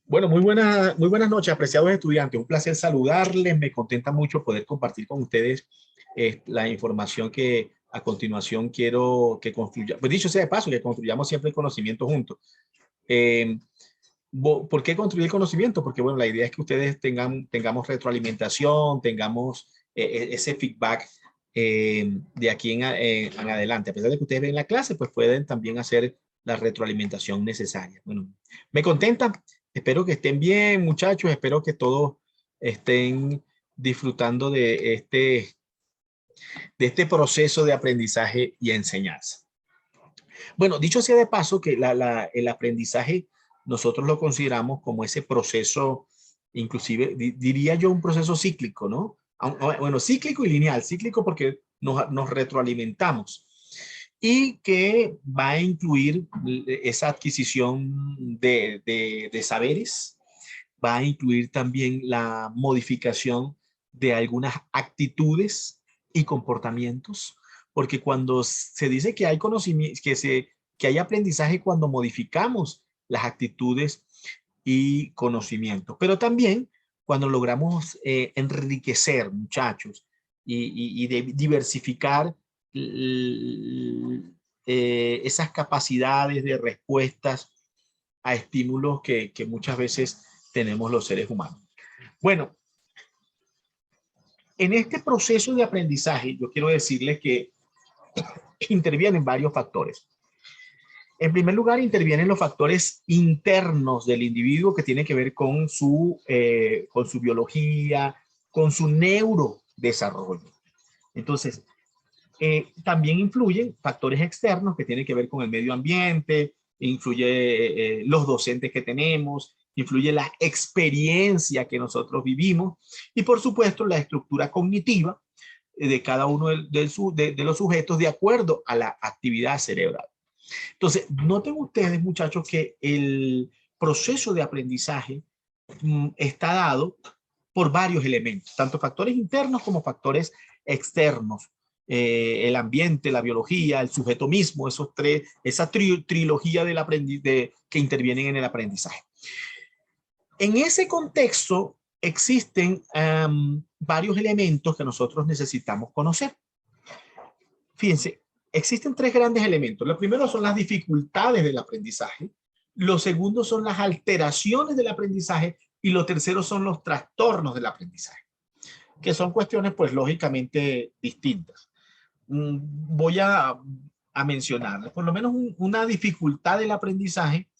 Bueno, muy buenas noches, apreciados estudiantes. Un placer saludarles. Me contenta mucho poder compartir con ustedes la información que a continuación quiero que construya. Pues dicho sea de paso, que construyamos siempre el conocimiento juntos. Eh, ¿Por qué construir el conocimiento? Porque, bueno, la idea es que ustedes tengamos retroalimentación, tengamos ese feedback de aquí en adelante. A pesar de que ustedes ven la clase, pues pueden también hacer la retroalimentación necesaria. Bueno, me contenta. Espero que estén bien, muchachos. Espero que todos estén disfrutando de este proceso de aprendizaje y enseñanza. Bueno, dicho sea de paso que el aprendizaje nosotros lo consideramos como ese proceso, inclusive diría yo un proceso cíclico, ¿no? Bueno, cíclico y lineal. Cíclico porque nos retroalimentamos y que va a incluir esa adquisición de saberes, va a incluir también la modificación de algunas actitudes y comportamientos, porque cuando se dice que hay conocimiento, que hay aprendizaje cuando modificamos las actitudes y conocimientos, pero también cuando logramos enriquecer, muchachos, y diversificar esas capacidades de respuestas a estímulos que muchas veces tenemos los seres humanos. Bueno, en este proceso de aprendizaje, yo quiero decirles que intervienen varios factores. En primer lugar, intervienen los factores internos del individuo que tienen que ver con su biología, con su neurodesarrollo. Entonces, también influyen factores externos que tienen que ver con el medio ambiente, influye los docentes que tenemos, influye la experiencia que nosotros vivimos y por supuesto la estructura cognitiva de cada uno de los sujetos de acuerdo a la actividad cerebral. Entonces, noten ustedes, muchachos, que el proceso de aprendizaje está dado por varios elementos, tanto factores internos como factores externos. El ambiente, la biología, el sujeto mismo, esa trilogía que intervienen en el aprendizaje. En ese contexto existen varios elementos que nosotros necesitamos conocer. Fíjense, existen tres grandes elementos. Lo primero son las dificultades del aprendizaje. Lo segundo son las alteraciones del aprendizaje. Y lo tercero son los trastornos del aprendizaje, que son cuestiones, pues, lógicamente distintas. Voy a mencionarles. Por lo menos una dificultad del aprendizaje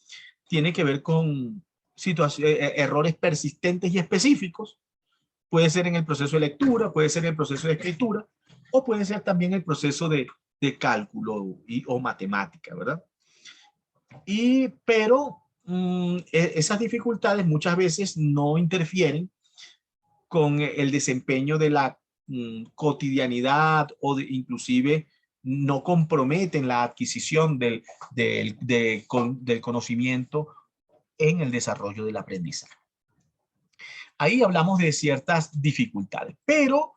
tiene que ver con errores persistentes y específicos. Puede ser en el proceso de lectura, puede ser en el proceso de escritura, o puede ser también el proceso de cálculo o matemática, ¿verdad? Pero esas dificultades muchas veces no interfieren con el desempeño de la cotidianidad o inclusive no comprometen la adquisición del conocimiento en el desarrollo del aprendizaje. Ahí hablamos de ciertas dificultades, pero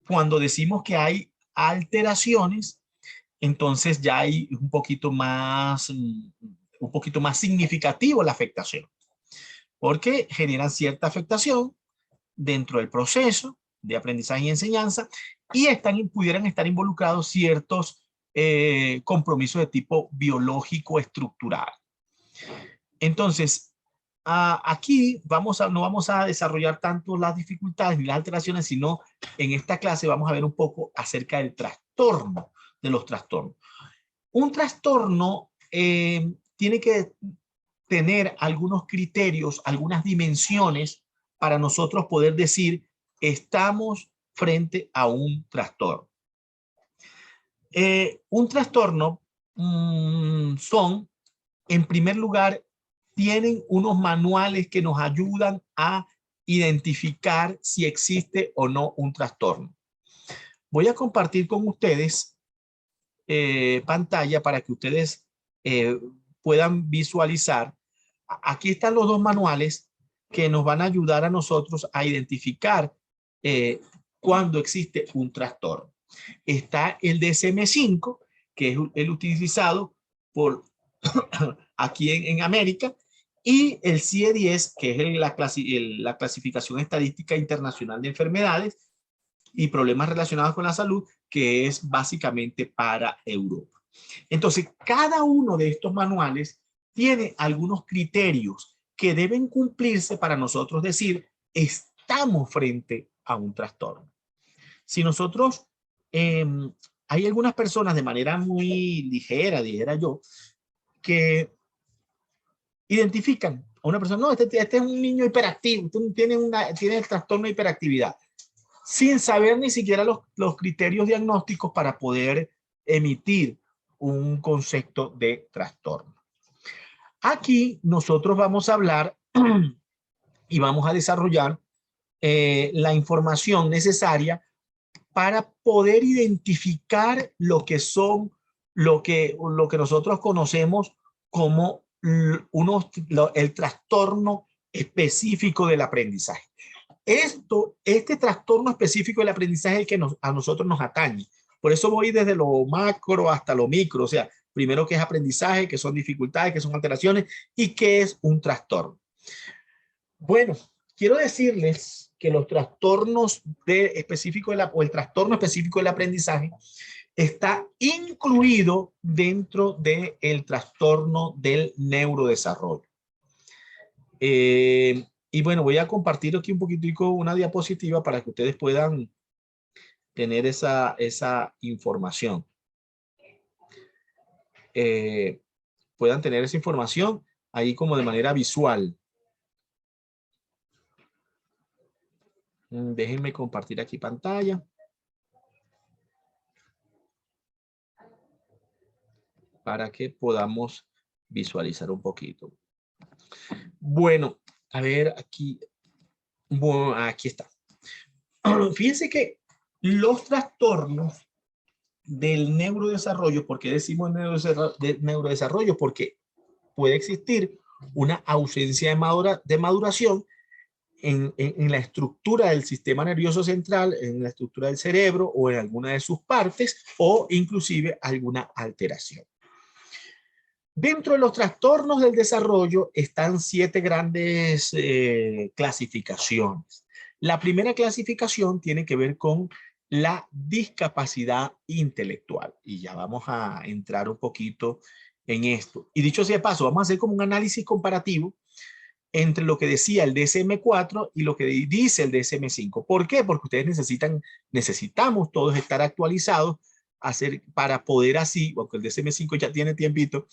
cuando decimos que hay alteraciones, entonces ya hay un poquito más significativo la afectación, porque generan cierta afectación dentro del proceso de aprendizaje y enseñanza y pudieran estar involucrados ciertos compromisos de tipo biológico estructural. Entonces, aquí no vamos a desarrollar tanto las dificultades ni las alteraciones, sino en esta clase vamos a ver un poco acerca del trastorno, de los trastornos. Un trastorno tiene que tener algunos criterios, algunas dimensiones para nosotros poder decir estamos frente a un trastorno. Un trastorno son, en primer lugar, tienen unos manuales que nos ayudan a identificar si existe o no un trastorno. Voy a compartir con ustedes pantalla para que ustedes puedan visualizar. Aquí están los dos manuales que nos van a ayudar a nosotros a identificar cuando existe un trastorno. Está el DSM-5, que es el utilizado por aquí en América, y el CIE-10, que es la clasificación estadística internacional de enfermedades y problemas relacionados con la salud, que es básicamente para Europa. Entonces, cada uno de estos manuales tiene algunos criterios que deben cumplirse para nosotros decir, estamos frente a un trastorno. Si nosotros, hay algunas personas de manera muy ligera, dijera yo, que identifican a una persona, no, este es un niño hiperactivo, tiene el trastorno de hiperactividad, sin saber ni siquiera los criterios diagnósticos para poder emitir un concepto de trastorno. Aquí nosotros vamos a hablar y vamos a desarrollar la información necesaria para poder identificar lo que son, lo que nosotros conocemos como el trastorno específico del aprendizaje. Este trastorno específico del aprendizaje es el que a nosotros nos atañe. Por eso voy desde lo macro hasta lo micro. O sea, primero qué es aprendizaje, qué son dificultades, qué son alteraciones y qué es un trastorno. Bueno, quiero decirles que los trastornos o el trastorno específico del aprendizaje está incluido dentro del trastorno del neurodesarrollo. Y bueno, voy a compartir aquí un poquitico una diapositiva para que ustedes puedan tener esa información. Puedan tener esa información ahí como de manera visual. Déjenme compartir aquí pantalla. Para que podamos visualizar un poquito. Bueno, a ver aquí. Bueno, aquí está. Fíjense que los trastornos del neurodesarrollo, ¿por qué decimos neurodesarrollo? Porque puede existir una ausencia de maduración en la estructura del sistema nervioso central, en la estructura del cerebro o en alguna de sus partes o inclusive alguna alteración. Dentro de los trastornos del desarrollo están 7 grandes clasificaciones. La primera clasificación tiene que ver con la discapacidad intelectual. Y ya vamos a entrar un poquito en esto. Y dicho sea de paso, vamos a hacer como un análisis comparativo entre lo que decía el DSM-4 y lo que dice el DSM-5. ¿Por qué? Porque ustedes necesitamos todos estar actualizados para poder así, porque el DSM-5 ya tiene tiempito,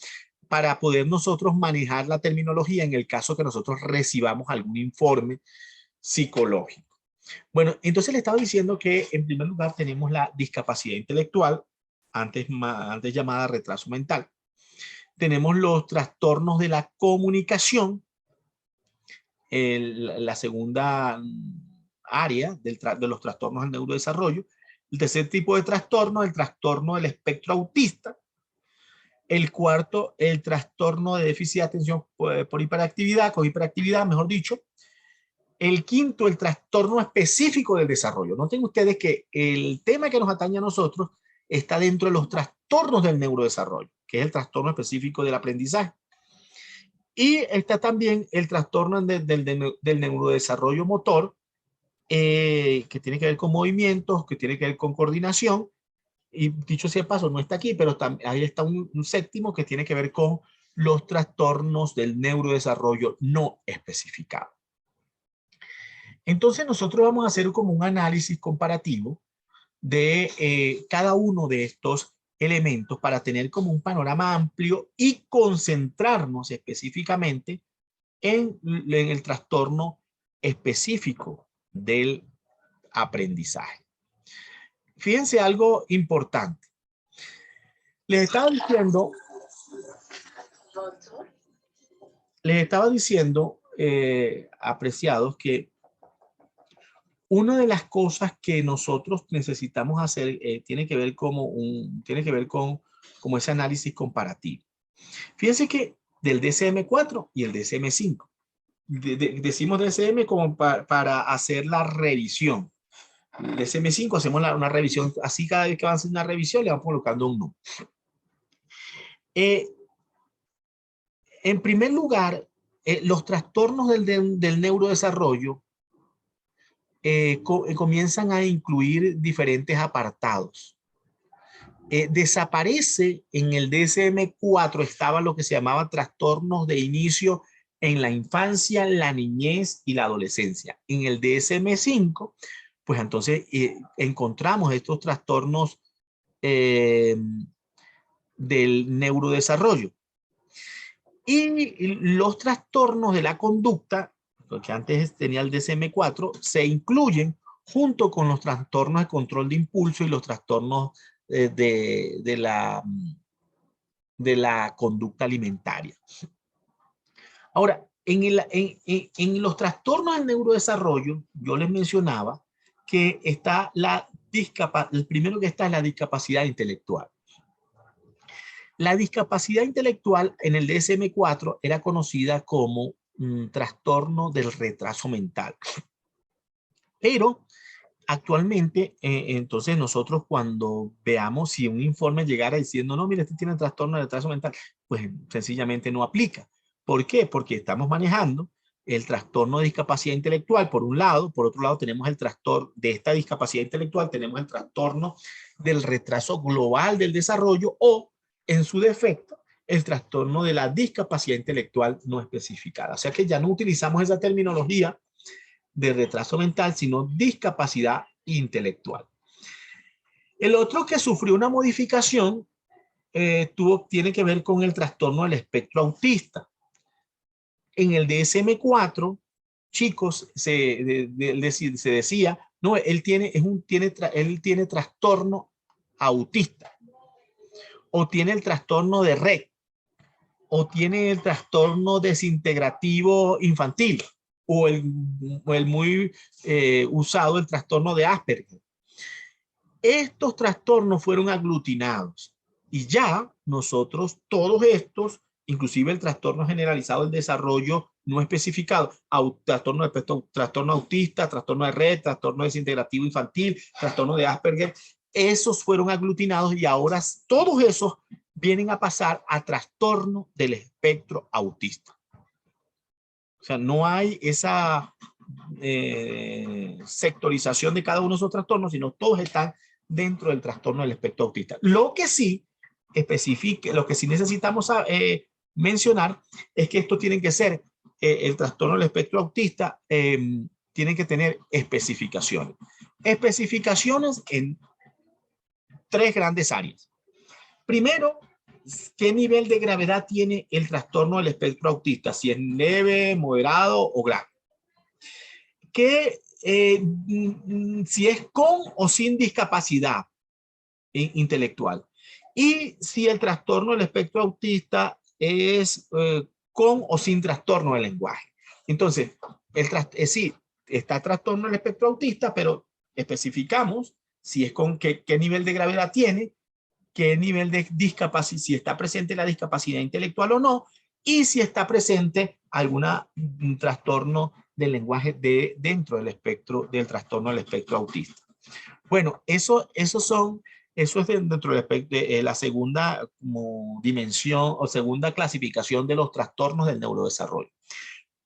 para poder nosotros manejar la terminología en el caso que nosotros recibamos algún informe psicológico. Bueno, entonces le estaba diciendo que en primer lugar tenemos la discapacidad intelectual, antes llamada retraso mental. Tenemos los trastornos de la comunicación, la segunda área de los trastornos del neurodesarrollo. El tercer tipo de trastorno, el trastorno del espectro autista. El cuarto, el trastorno de déficit de atención por hiperactividad, con hiperactividad, mejor dicho. El quinto, el trastorno específico del desarrollo. Noten ustedes que el tema que nos atañe a nosotros está dentro de los trastornos del neurodesarrollo, que es el trastorno específico del aprendizaje. Y está también el trastorno del neurodesarrollo motor, que tiene que ver con movimientos, que tiene que ver con coordinación. Y dicho sea de paso, no está aquí, pero ahí está un séptimo que tiene que ver con los trastornos del neurodesarrollo no especificado. Entonces nosotros vamos a hacer como un análisis comparativo de cada uno de estos elementos para tener como un panorama amplio y concentrarnos específicamente en el trastorno específico del aprendizaje. Fíjense algo importante. Les estaba diciendo, apreciados, que una de las cosas que nosotros necesitamos hacer tiene que ver con ese análisis comparativo. Fíjense que del DSM-4 y el DSM-5. Decimos DSM como para hacer la revisión. DSM-5 hacemos una revisión, así cada vez que va a hacer una revisión le vamos colocando un número. En primer lugar, los trastornos del neurodesarrollo comienzan a incluir diferentes apartados. Desaparece en el DSM-4, estaba lo que se llamaba trastornos de inicio en la infancia, la niñez y la adolescencia. En el DSM-5, pues entonces encontramos estos trastornos del neurodesarrollo. Y los trastornos de la conducta, que antes tenía el DSM-4, se incluyen junto con los trastornos de control de impulso y los trastornos de la conducta alimentaria. Ahora, en los trastornos del neurodesarrollo, yo les mencionaba que está el primero que está es la discapacidad intelectual. La discapacidad intelectual en el DSM-4 era conocida como trastorno del retraso mental. Pero actualmente, entonces nosotros cuando veamos si un informe llegara diciendo, no, mira, este tiene trastorno de retraso mental, pues sencillamente no aplica. ¿Por qué? Porque estamos manejando el trastorno de discapacidad intelectual por un lado, por otro lado tenemos el trastorno de esta discapacidad intelectual, tenemos el trastorno del retraso global del desarrollo o, en su defecto, el trastorno de la discapacidad intelectual no especificada. O sea que ya no utilizamos esa terminología de retraso mental, sino discapacidad intelectual. El otro que sufrió una modificación tiene que ver con el trastorno del espectro autista. En el DSM-4, chicos, se decía, no, él tiene trastorno autista, o tiene el trastorno de Rett, o tiene el trastorno desintegrativo infantil, o el muy usado, el trastorno de Asperger. Estos trastornos fueron aglutinados y ya nosotros, todos estos, inclusive el trastorno generalizado del desarrollo no especificado, trastorno autista, trastorno de Rett, trastorno desintegrativo infantil, trastorno de Asperger, esos fueron aglutinados y ahora todos esos vienen a pasar a trastorno del espectro autista. O sea, no hay esa sectorización de cada uno de esos trastornos, sino todos están dentro del trastorno del espectro autista. Lo que sí necesitamos mencionar es que esto tiene que ser, el trastorno del espectro autista tiene que tener especificaciones. Especificaciones en tres grandes áreas. Primero, ¿qué nivel de gravedad tiene el trastorno del espectro autista? Si es leve, moderado o grave. Si es con o sin discapacidad intelectual. Y si el trastorno del espectro autista es con o sin trastorno del lenguaje. Entonces, sí, está trastorno del espectro autista, pero especificamos si es con qué nivel de gravedad tiene, qué nivel de discapacidad, si está presente la discapacidad intelectual o no, y si está presente algún trastorno del lenguaje dentro del espectro del trastorno del espectro autista. Bueno, eso es dentro del espectro de la segunda dimensión o segunda clasificación de los trastornos del neurodesarrollo.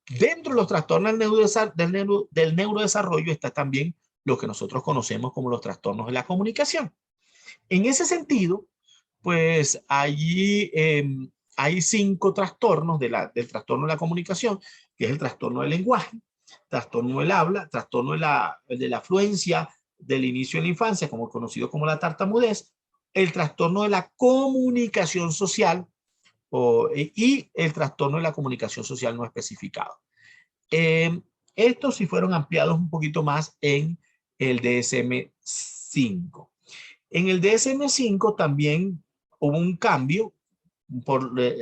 Dentro de los trastornos del neurodesarrollo está también lo que nosotros conocemos como los trastornos de la comunicación. En ese sentido, pues allí hay 5 trastornos del trastorno de la comunicación, que es el trastorno del lenguaje, trastorno del habla, trastorno de la fluencia del inicio de la infancia, como conocido como la tartamudez, el trastorno de la comunicación social y el trastorno de la comunicación social no especificado. Estos sí fueron ampliados un poquito más en el DSM-5. En el DSM-5 también hubo un cambio.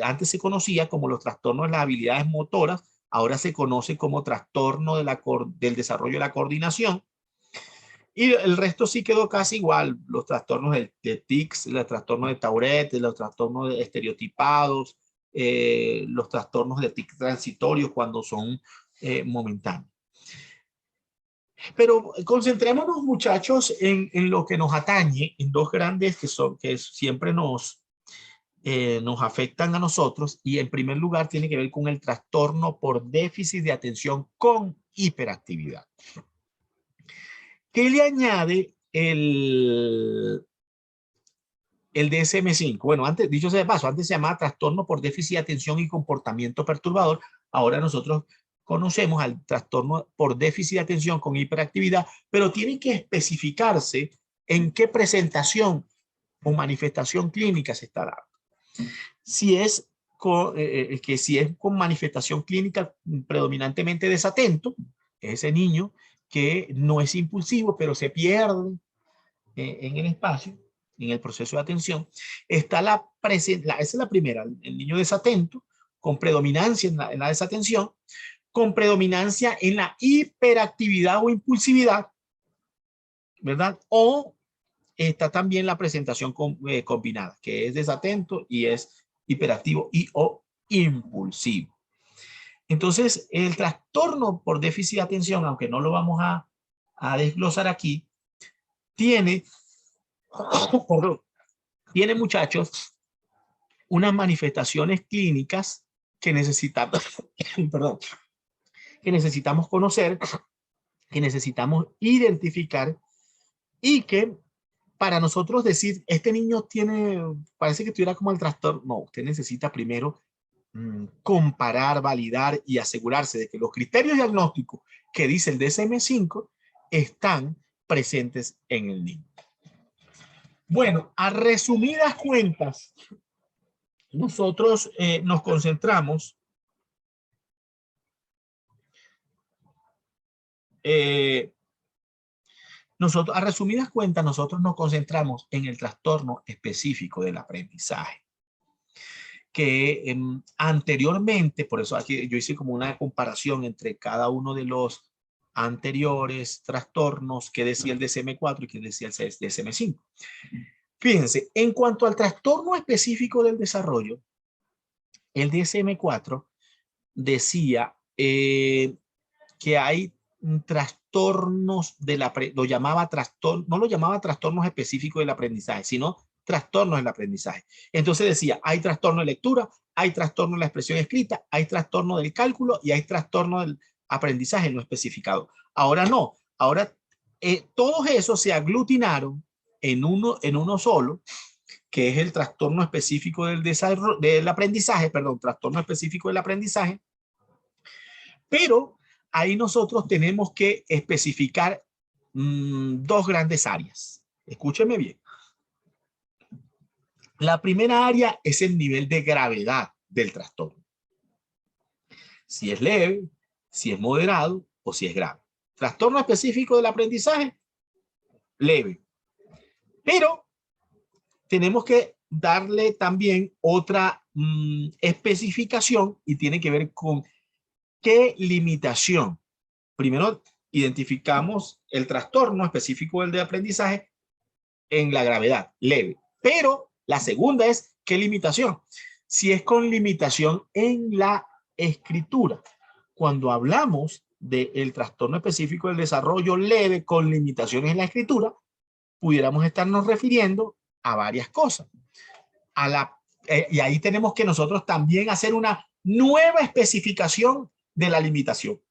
Antes se conocía como los trastornos de las habilidades motoras, ahora se conoce como trastorno del desarrollo de la coordinación. Y el resto sí quedó casi igual, los trastornos de tics, los trastornos de Tourette, los trastornos estereotipados, los trastornos de tic transitorios cuando son momentáneos. Pero concentrémonos, muchachos, en lo que nos atañe, en dos grandes que siempre nos nos afectan a nosotros, y en primer lugar tiene que ver con el trastorno por déficit de atención con hiperactividad. ¿Qué le añade el DSM-5? Bueno, antes, dicho sea de paso, antes se llamaba trastorno por déficit de atención y comportamiento perturbador. Ahora nosotros conocemos al trastorno por déficit de atención con hiperactividad, pero tiene que especificarse en qué presentación o manifestación clínica se está dando. Si es si es con manifestación clínica predominantemente desatento, ese niño que no es impulsivo, pero se pierde en el espacio, en el proceso de atención. Está esa es la primera, el niño desatento, con predominancia en la desatención, con predominancia en la hiperactividad o impulsividad, ¿verdad? O está también la presentación combinada, que es desatento y es hiperactivo y o impulsivo. Entonces, el trastorno por déficit de atención, aunque no lo vamos a desglosar aquí, tiene, perdón, tiene, muchachos, unas manifestaciones clínicas que necesitamos, perdón, que necesitamos conocer, que necesitamos identificar, y que para nosotros decir, este niño tiene, parece que tuviera como el trastorno, no, usted necesita primero comparar, validar y asegurarse de que los criterios diagnósticos que dice el DSM-5 están presentes en el niño. Bueno, a resumidas cuentas, nosotros nos concentramos a resumidas cuentas, nosotros nos concentramos en el trastorno específico del aprendizaje, que anteriormente, por eso aquí yo hice como una comparación entre cada uno de los anteriores trastornos que decía el DSM-4 y que decía el DSM-5. Fíjense, en cuanto al trastorno específico del desarrollo, el DSM-4 decía que hay trastornos lo llamaba trastorno, no lo llamaba trastornos específicos del aprendizaje, sino trastornos del aprendizaje. Entonces decía, hay trastorno de lectura, hay trastorno de la expresión escrita, hay trastorno del cálculo y hay trastorno del aprendizaje no especificado. Ahora no, ahora todos esos se aglutinaron en uno solo, que es el trastorno específico del aprendizaje, perdón, trastorno específico del aprendizaje, pero ahí nosotros tenemos que especificar dos grandes áreas. Escúcheme bien. La primera área es el nivel de gravedad del trastorno. Si es leve, si es moderado o si es grave. Trastorno específico del aprendizaje, leve. Pero tenemos que darle también otra especificación, y tiene que ver con qué limitación. Primero identificamos el trastorno específico del de aprendizaje en la gravedad, leve. Pero la segunda es qué limitación. Si es con limitación en la escritura. Cuando hablamos del trastorno específico del desarrollo leve con limitaciones en la escritura, pudiéramos estarnos refiriendo a varias cosas. Y ahí tenemos que nosotros también hacer una nueva especificación de la limitación.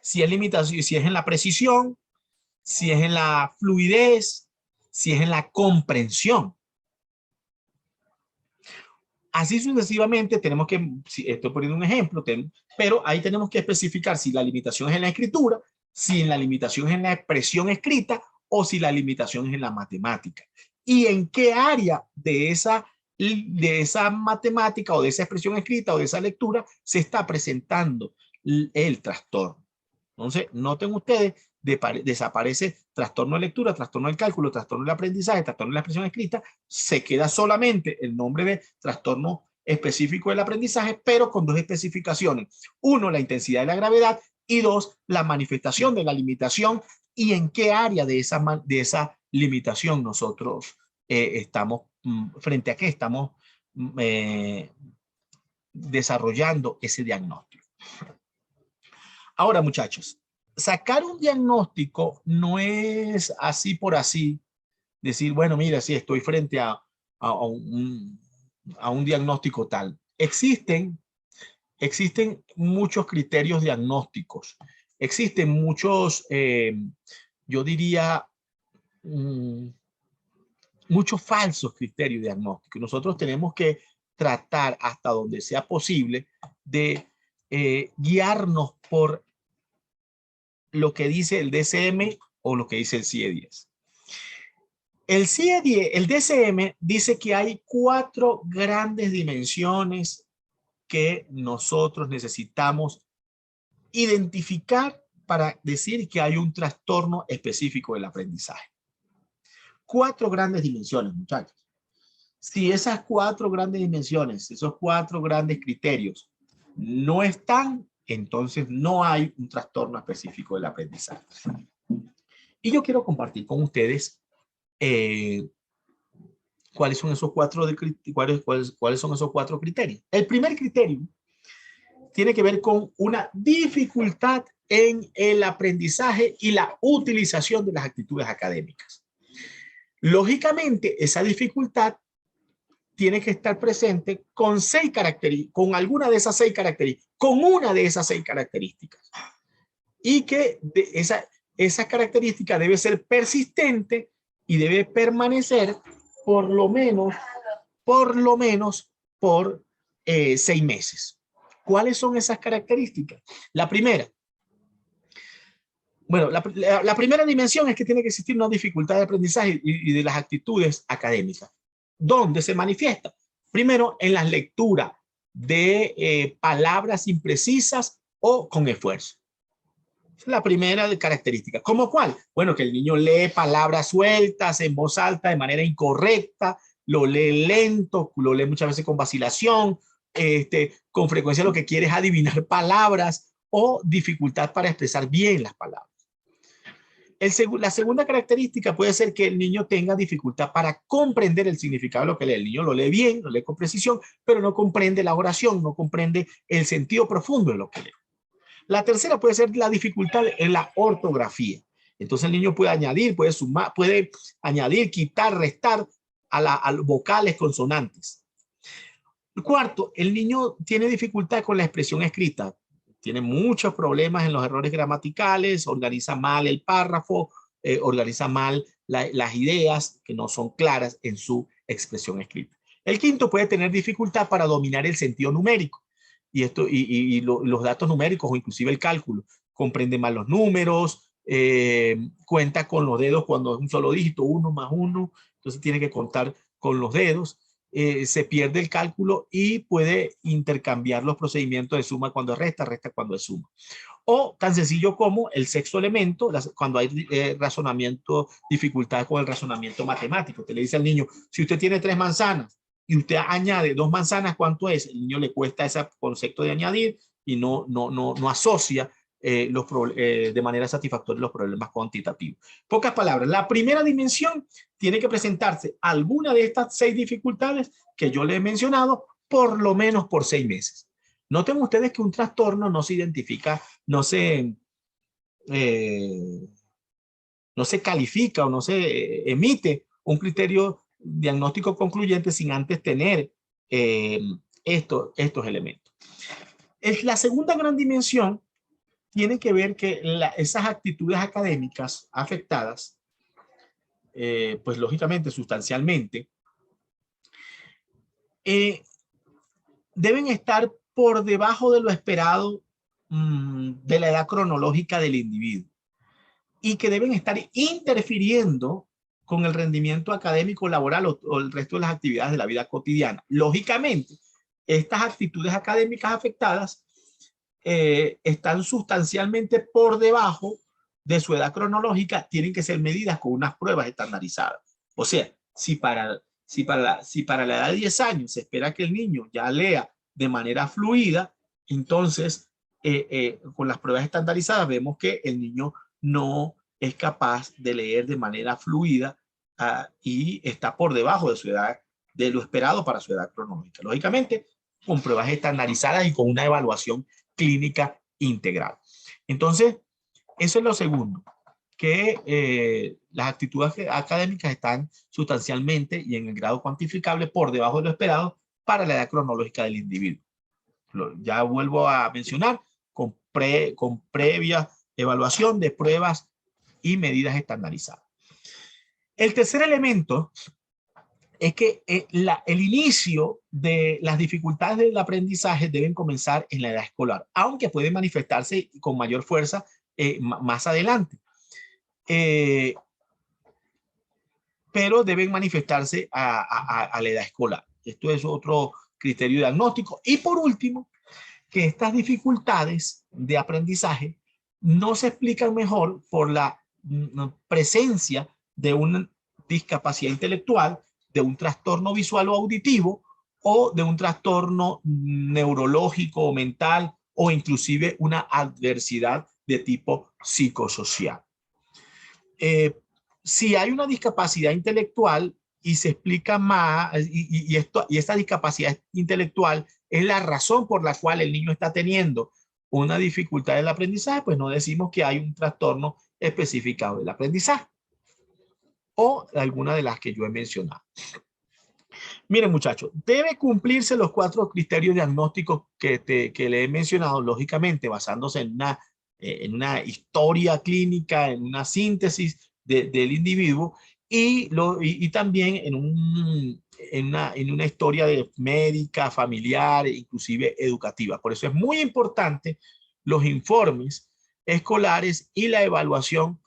Si es limitación, si es en la precisión, si es en la fluidez, si es en la comprensión. Así sucesivamente tenemos que, estoy poniendo un ejemplo, pero ahí tenemos que especificar si la limitación es en la escritura, si la limitación es en la expresión escrita o si la limitación es en la matemática. Y en qué área de esa matemática o de esa expresión escrita o de esa lectura se está presentando el trastorno. Entonces, noten ustedes, desaparece trastorno de lectura, trastorno del cálculo, trastorno del aprendizaje, trastorno de la expresión escrita, se queda solamente el nombre de trastorno específico del aprendizaje, pero con dos especificaciones. Uno, la intensidad de la gravedad, y dos, la manifestación de la limitación y en qué área de esa limitación nosotros estamos, frente a qué estamos desarrollando ese diagnóstico. Ahora, muchachos, sacar un diagnóstico no es así por así, decir, bueno, mira, sí, estoy frente a a un diagnóstico tal. Existen muchos criterios diagnósticos. Existen muchos, yo diría, muchos falsos criterios diagnósticos. Nosotros tenemos que tratar hasta donde sea posible de guiarnos por lo que dice el DSM o lo que dice el CIE-10. El CIE-10, el DSM dice que hay 4 grandes dimensiones que nosotros necesitamos identificar para decir que hay un trastorno específico del aprendizaje. 4 grandes dimensiones, muchachos. Si esas 4 grandes dimensiones, esos 4 grandes criterios no están, entonces no hay un trastorno específico del aprendizaje. Y yo quiero compartir con ustedes cuáles son esos 4 criterios. El primer criterio tiene que ver con una dificultad en el aprendizaje y la utilización de las actitudes académicas. Lógicamente, esa dificultad tiene que estar presente con con alguna de esas 6 características, con una de esas 6 características. Y que esa característica debe ser persistente y debe permanecer por lo menos por 6 meses. ¿Cuáles son esas características? La primera. Bueno, la primera dimensión es que tiene que existir una dificultad de aprendizaje y de las actitudes académicas. ¿Dónde se manifiesta? Primero, en la lectura de palabras imprecisas o con esfuerzo. Es la primera característica. ¿Cómo cuál? Bueno, que el niño lee palabras sueltas en voz alta de manera incorrecta, lo lee lento, lo lee muchas veces con vacilación, con frecuencia lo que quiere es adivinar palabras o dificultad para expresar bien las palabras. La segunda característica puede ser que el niño tenga dificultad para comprender el significado de lo que lee. El niño lo lee bien, lo lee con precisión, pero no comprende la oración, no comprende el sentido profundo de lo que lee. La tercera puede ser la dificultad en la ortografía. Entonces el niño puede añadir, puede sumar, puede añadir, quitar, restar a vocales, consonantes. Cuarto, el niño tiene dificultad con la expresión escrita. Tiene muchos problemas en los errores gramaticales, organiza mal el párrafo, organiza mal las ideas que no son claras en su expresión escrita. El quinto puede tener dificultad para dominar el sentido numérico. Y los datos numéricos o inclusive el cálculo. Comprende mal los números, cuenta con los dedos cuando es un solo dígito, 1 más 1, entonces tiene que contar con los dedos. Se pierde el cálculo y puede intercambiar los procedimientos de suma cuando es resta, resta cuando es suma. O tan sencillo como el sexto elemento, cuando hay razonamiento, dificultad con el razonamiento matemático. Usted le dice al niño, si usted tiene 3 manzanas y usted añade 2 manzanas, ¿cuánto es? El niño le cuesta ese concepto de añadir y no asocia de manera satisfactoria los problemas cuantitativos. Pocas palabras, la primera dimensión tiene que presentarse alguna de estas 6 dificultades que yo le he mencionado por lo menos por 6 meses. Noten ustedes que un trastorno no se identifica, no se califica o no se emite un criterio diagnóstico concluyente sin antes tener estos elementos. La segunda gran dimensión tiene que ver que esas actitudes académicas afectadas, pues lógicamente, sustancialmente, deben estar por debajo de lo esperado de la edad cronológica del individuo y que deben estar interfiriendo con el rendimiento académico, laboral o el resto de las actividades de la vida cotidiana. Lógicamente, estas actitudes académicas afectadas están sustancialmente por debajo de su edad cronológica, tienen que ser medidas con unas pruebas estandarizadas. O sea, si para la edad de 10 años se espera que el niño ya lea de manera fluida, entonces con las pruebas estandarizadas vemos que el niño no es capaz de leer de manera fluida y está por debajo de su edad, de lo esperado para su edad cronológica. Lógicamente, con pruebas estandarizadas y con una evaluación clínica integral. Entonces, eso es lo segundo, que las actitudes académicas están sustancialmente y en el grado cuantificable por debajo de lo esperado para la edad cronológica del individuo. Ya vuelvo a mencionar, con previa evaluación de pruebas y medidas estandarizadas. El tercer elemento es que el inicio de las dificultades del aprendizaje deben comenzar en la edad escolar, aunque pueden manifestarse con mayor fuerza más adelante. Pero deben manifestarse a la edad escolar. Esto es otro criterio diagnóstico. Y por último, que estas dificultades de aprendizaje no se explican mejor por la presencia de una discapacidad intelectual, de un trastorno visual o auditivo, o de un trastorno neurológico o mental, o inclusive una adversidad de tipo psicosocial. Si hay una discapacidad intelectual y se explica más, y esta discapacidad intelectual es la razón por la cual el niño está teniendo una dificultad del aprendizaje, pues no decimos que hay un trastorno especificado del aprendizaje o alguna de las que yo he mencionado. Miren, muchachos, debe cumplirse los 4 criterios diagnósticos que le he mencionado, lógicamente basándose en una historia clínica, en una síntesis del individuo y también en una historia médica, familiar, inclusive educativa. Por eso es muy importante los informes escolares y la evaluación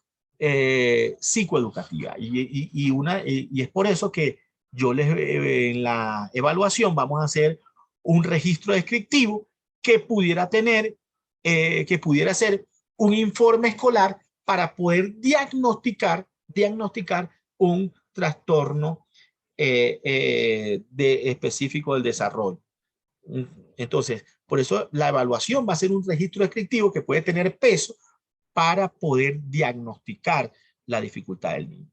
psicoeducativa. Y es por eso que en la evaluación vamos a hacer un registro descriptivo que pudiera ser un informe escolar para poder diagnosticar un trastorno específico del desarrollo. Entonces, por eso la evaluación va a ser un registro descriptivo que puede tener peso para poder diagnosticar la dificultad del niño.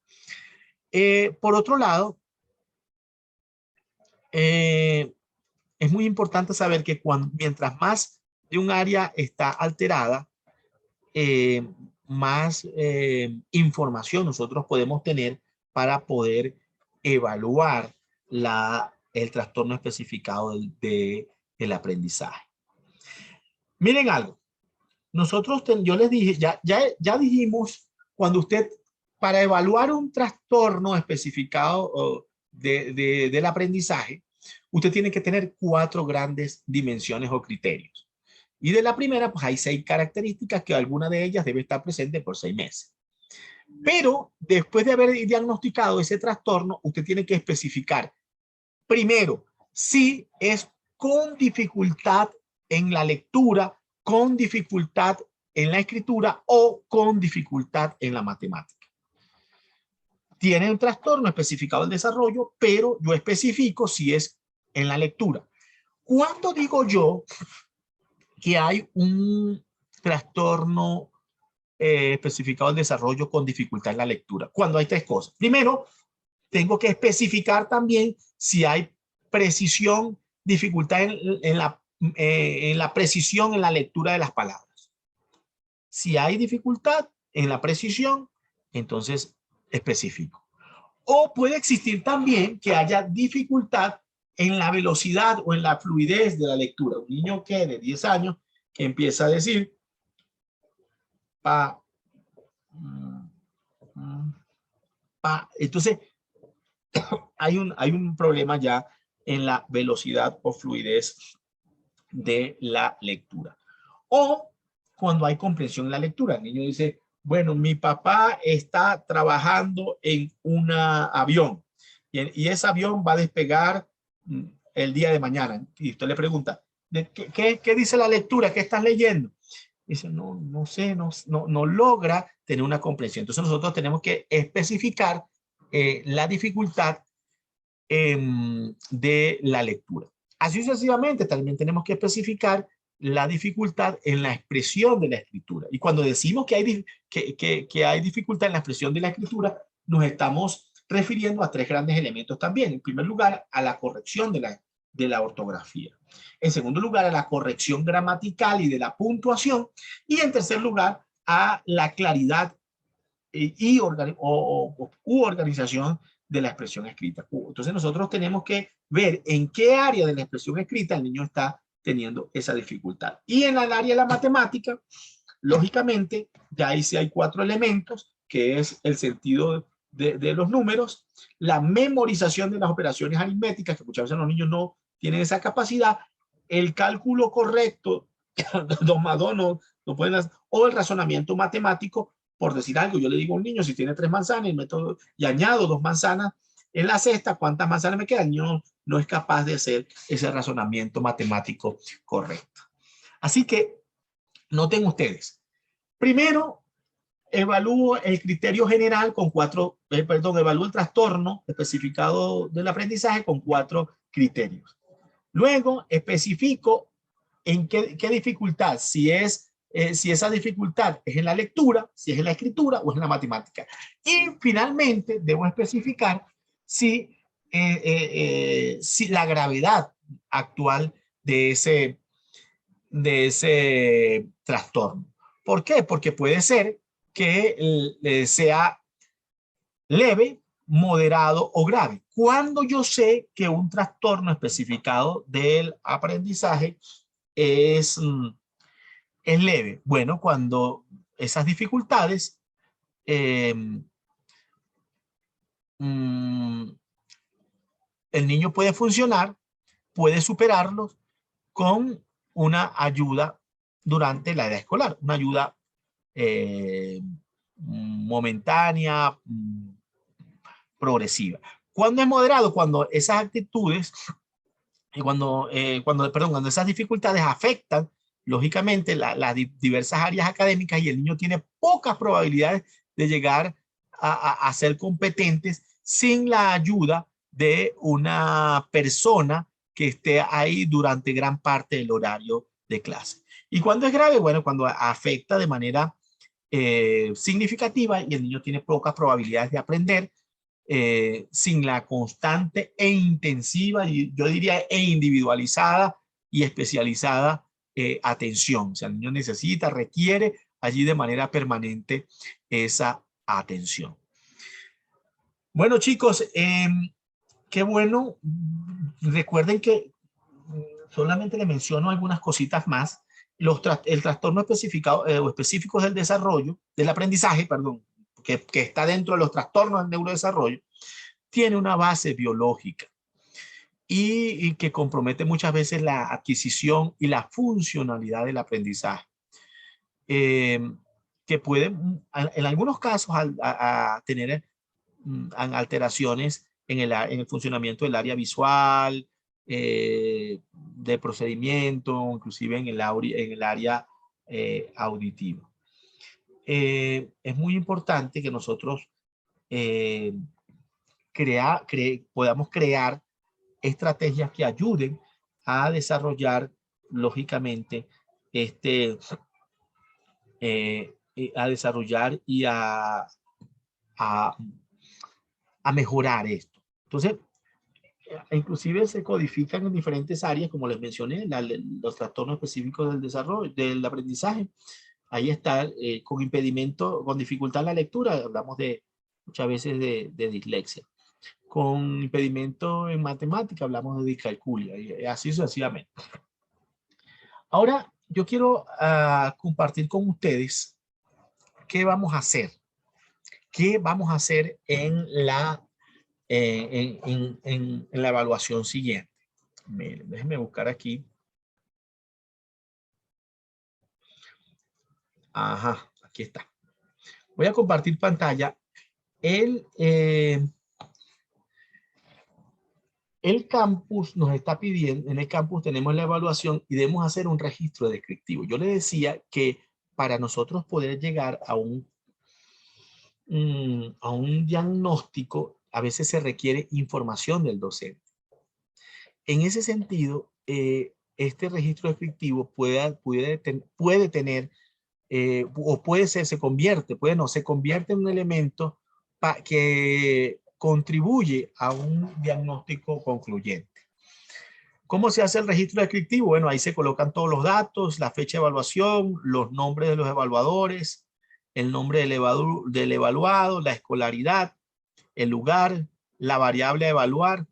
Por otro lado, es muy importante saber que mientras más de un área está alterada, más información nosotros podemos tener para poder evaluar el trastorno especificado del aprendizaje. Miren algo, yo les dije, ya dijimos, cuando usted, para evaluar un trastorno especificado del aprendizaje, usted tiene que tener 4 grandes dimensiones o criterios. Y de la primera, pues hay 6 características que alguna de ellas debe estar presente por 6 meses. Pero después de haber diagnosticado ese trastorno, usted tiene que especificar, primero, si es con dificultad en la lectura, con dificultad en la escritura o con dificultad en la matemática. Tiene un trastorno especificado del desarrollo, pero yo especifico si es en la lectura. ¿Cuándo digo yo que hay un trastorno especificado del desarrollo con dificultad en la lectura? Cuando hay 3 cosas. Primero, tengo que especificar también si hay precisión, dificultad en la precisión en la lectura de las palabras. Si hay dificultad en la precisión, entonces especifico. O puede existir también que haya dificultad en la velocidad o en la fluidez de la lectura. Un niño que de 10 años que empieza a decir pa, pa. Entonces hay un problema ya en la velocidad o fluidez de la lectura. O cuando hay comprensión en la lectura, el niño dice, bueno, mi papá está trabajando en un avión y ese avión va a despegar el día de mañana. Y usted le pregunta, ¿qué dice la lectura? ¿Qué estás leyendo? Dice, no sé, no logra tener una comprensión. Entonces nosotros tenemos que especificar la dificultad de la lectura. Así sucesivamente también tenemos que especificar la dificultad en la expresión de la escritura. Y cuando decimos que hay dificultad en la expresión de la escritura, nos estamos refiriendo a 3 grandes elementos también. En primer lugar, a la corrección de la ortografía. En segundo lugar, a la corrección gramatical y de la puntuación. Y en tercer lugar, a la claridad u organización de la expresión escrita. Entonces nosotros tenemos que ver en qué área de la expresión escrita el niño está teniendo esa dificultad. Y en el área de la matemática, lógicamente, ya ahí sí hay 4 elementos, que es el sentido de los números, la memorización de las operaciones aritméticas, que muchas veces los niños no tienen esa capacidad, el cálculo correcto, 2 más 2 no pueden hacer, o el razonamiento matemático, por decir algo. Yo le digo a un niño, si tiene 3 manzanas y añado 2 manzanas en la cesta, ¿cuántas manzanas me quedan? El niño no es capaz de hacer ese razonamiento matemático correcto. Así que noten ustedes, primero evalúo el criterio general con evalúo el trastorno especificado del aprendizaje con 4 criterios. Luego especifico en qué dificultad, si esa dificultad es en la lectura, si es en la escritura o es en la matemática. Y finalmente debo especificar si la gravedad actual de ese trastorno. ¿Por qué? Porque puede ser que sea leve, moderado o grave. Cuando yo sé que un trastorno especificado del aprendizaje es leve. Bueno, cuando esas dificultades el niño puede funcionar, puede superarlos con una ayuda durante la edad escolar, una ayuda momentánea, progresiva. ¿Cuándo es moderado? Cuando esas actitudes, cuando esas dificultades afectan lógicamente las diversas áreas académicas y el niño tiene pocas probabilidades de llegar a ser competentes sin la ayuda de una persona que esté ahí durante gran parte del horario de clase. ¿Y cuando es grave? Bueno, cuando afecta de manera significativa y el niño tiene pocas probabilidades de aprender sin la constante e intensiva, y yo diría e individualizada y especializada atención. O sea, el niño requiere allí de manera permanente esa atención. Bueno, chicos, qué bueno. Recuerden que solamente le menciono algunas cositas más. El trastorno especificado o específicos del desarrollo, del aprendizaje, perdón, que está dentro de los trastornos del neurodesarrollo, tiene una base biológica y que compromete muchas veces la adquisición y la funcionalidad del aprendizaje. Que puede, en algunos casos, a tener alteraciones en el funcionamiento del área visual, de procedimiento, inclusive en el área auditiva. Es muy importante que nosotros podamos crear estrategias que ayuden a desarrollar, lógicamente, a desarrollar y a mejorar esto. Entonces, inclusive se codifican en diferentes áreas, como les mencioné, los trastornos específicos del desarrollo, del aprendizaje. Ahí está, con impedimento, con dificultad en la lectura, hablamos muchas veces de dislexia. Con impedimento en matemática, hablamos de discalculia, y así sucesivamente. Ahora, yo quiero compartir con ustedes qué vamos a hacer. ¿Qué vamos a hacer en la evaluación siguiente? Miren, déjenme buscar aquí. Ajá, aquí está. Voy a compartir pantalla. El campus nos está pidiendo, en el campus tenemos la evaluación y debemos hacer un registro descriptivo. Yo le decía que para nosotros poder llegar a un diagnóstico, a veces se requiere información del docente. En ese sentido, este registro descriptivo puede tener, o puede ser, se convierte en un elemento que contribuye a un diagnóstico concluyente. ¿Cómo se hace el registro descriptivo? Bueno, ahí se colocan todos los datos, la fecha de evaluación, los nombres de los evaluadores, el nombre del evaluado, la escolaridad, el lugar, la variable a evaluar.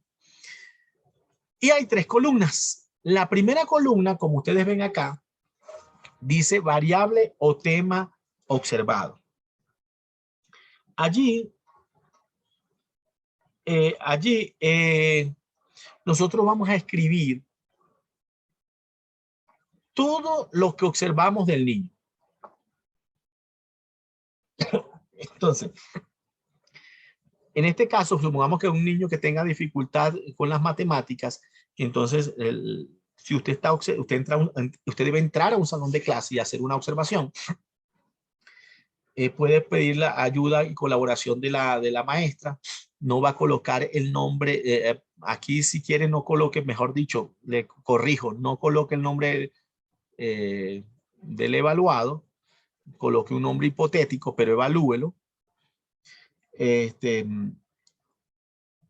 Y hay 3 columnas. La primera columna, como ustedes ven acá, dice variable o tema observado. Allí nosotros vamos a escribir todo lo que observamos del niño. Entonces, en este caso, supongamos que un niño que tenga dificultad con las matemáticas, entonces, si usted usted debe entrar a un salón de clase y hacer una observación. Puede pedir la ayuda y colaboración de la maestra. No va a colocar el nombre. Aquí, si quiere, no coloque, mejor dicho, le corrijo, no coloque el nombre del evaluado. Coloque un nombre hipotético, pero evalúelo.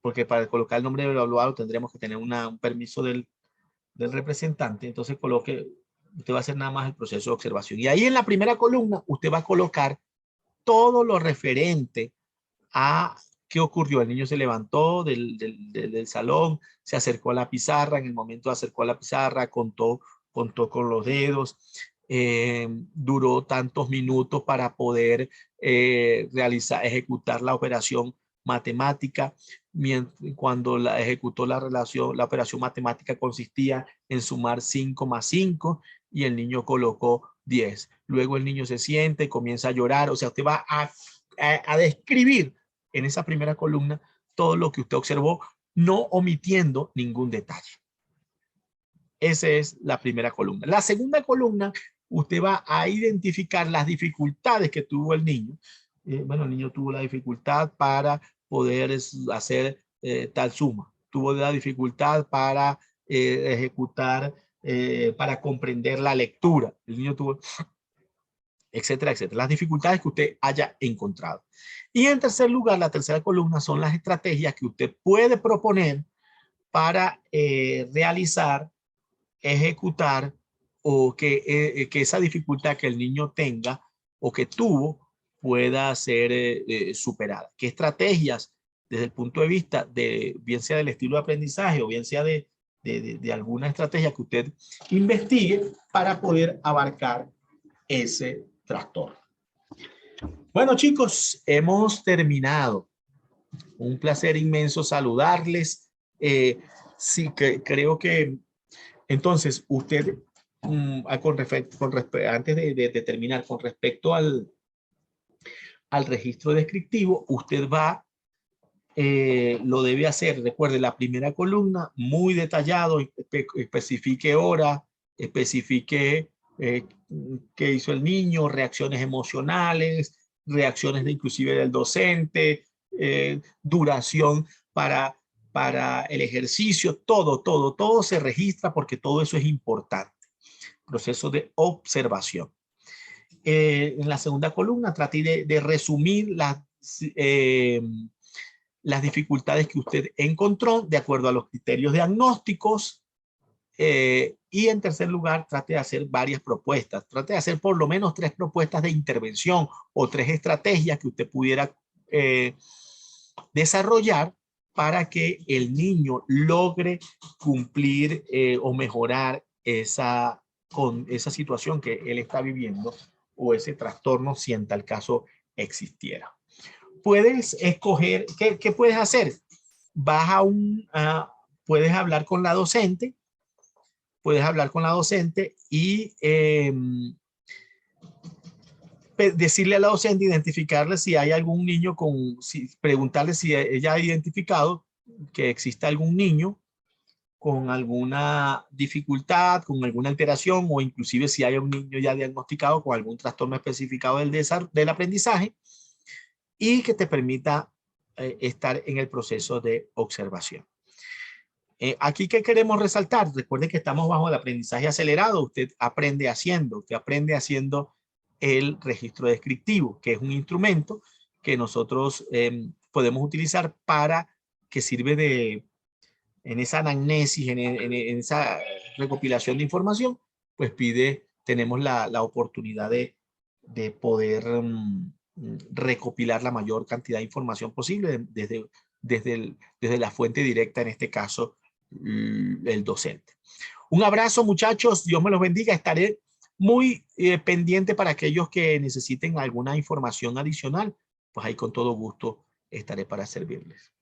Porque para colocar el nombre del evaluado tendremos que tener un permiso del representante. Entonces usted va a hacer nada más el proceso de observación. Y ahí en la primera columna usted va a colocar todo lo referente a qué ocurrió. El niño se levantó del salón, se acercó a la pizarra, en el momento acercó a la pizarra, contó con los dedos, duró tantos minutos para poder ejecutar la operación matemática. Cuando ejecutó la operación matemática consistía en sumar 5 más 5 y el niño colocó 10. Luego el niño se siente, comienza a llorar. O sea, usted va a describir en esa primera columna todo lo que usted observó, no omitiendo ningún detalle. Esa es la primera columna. La segunda columna, usted va a identificar las dificultades que tuvo el niño. Bueno, el niño tuvo la dificultad para poder hacer tal suma. Tuvo la dificultad para ejecutar, para comprender la lectura. El niño tuvo, etcétera, etcétera. Las dificultades que usted haya encontrado. Y en tercer lugar, la tercera columna son las estrategias que usted puede proponer para realizar, ejecutar o que esa dificultad que el niño tenga o que tuvo pueda ser superada. ¿Qué estrategias desde el punto de vista de bien sea del estilo de aprendizaje o bien sea de alguna estrategia que usted investigue para poder abarcar ese trastorno? Bueno, chicos, hemos terminado. Un placer inmenso saludarles. Sí, creo que entonces usted, antes de terminar, con respecto al registro descriptivo, usted lo debe hacer. Recuerde, la primera columna, muy detallado, especifique hora, especifique qué hizo el niño, reacciones emocionales, reacciones inclusive del docente, duración para el ejercicio, todo se registra porque todo eso es importante. Proceso de observación. En la segunda columna trate de resumir las dificultades que usted encontró de acuerdo a los criterios diagnósticos. Y en tercer lugar, trate de hacer varias propuestas. Trate de hacer por lo menos 3 propuestas de intervención o 3 estrategias que usted pudiera desarrollar para que el niño logre cumplir o mejorar con esa situación que él está viviendo o ese trastorno si en tal caso existiera. Puedes escoger, ¿qué puedes hacer? Puedes hablar con la docente, y decirle a la docente, identificarle si hay algún niño preguntarle si ella ha identificado que exista algún niño con alguna dificultad, con alguna alteración, o inclusive si hay un niño ya diagnosticado con algún trastorno especificado del aprendizaje, y que te permita estar en el proceso de observación. Aquí, ¿qué queremos resaltar? Recuerden que estamos bajo el aprendizaje acelerado. Usted aprende haciendo el registro descriptivo, que es un instrumento que nosotros podemos utilizar que sirve en esa anamnesis, en esa recopilación de información, pues tenemos la oportunidad de de poder recopilar la mayor cantidad de información posible desde la fuente directa, en este caso, el docente. Un abrazo, muchachos. Dios me los bendiga. Estaré muy pendiente para aquellos que necesiten alguna información adicional. Pues ahí con todo gusto estaré para servirles.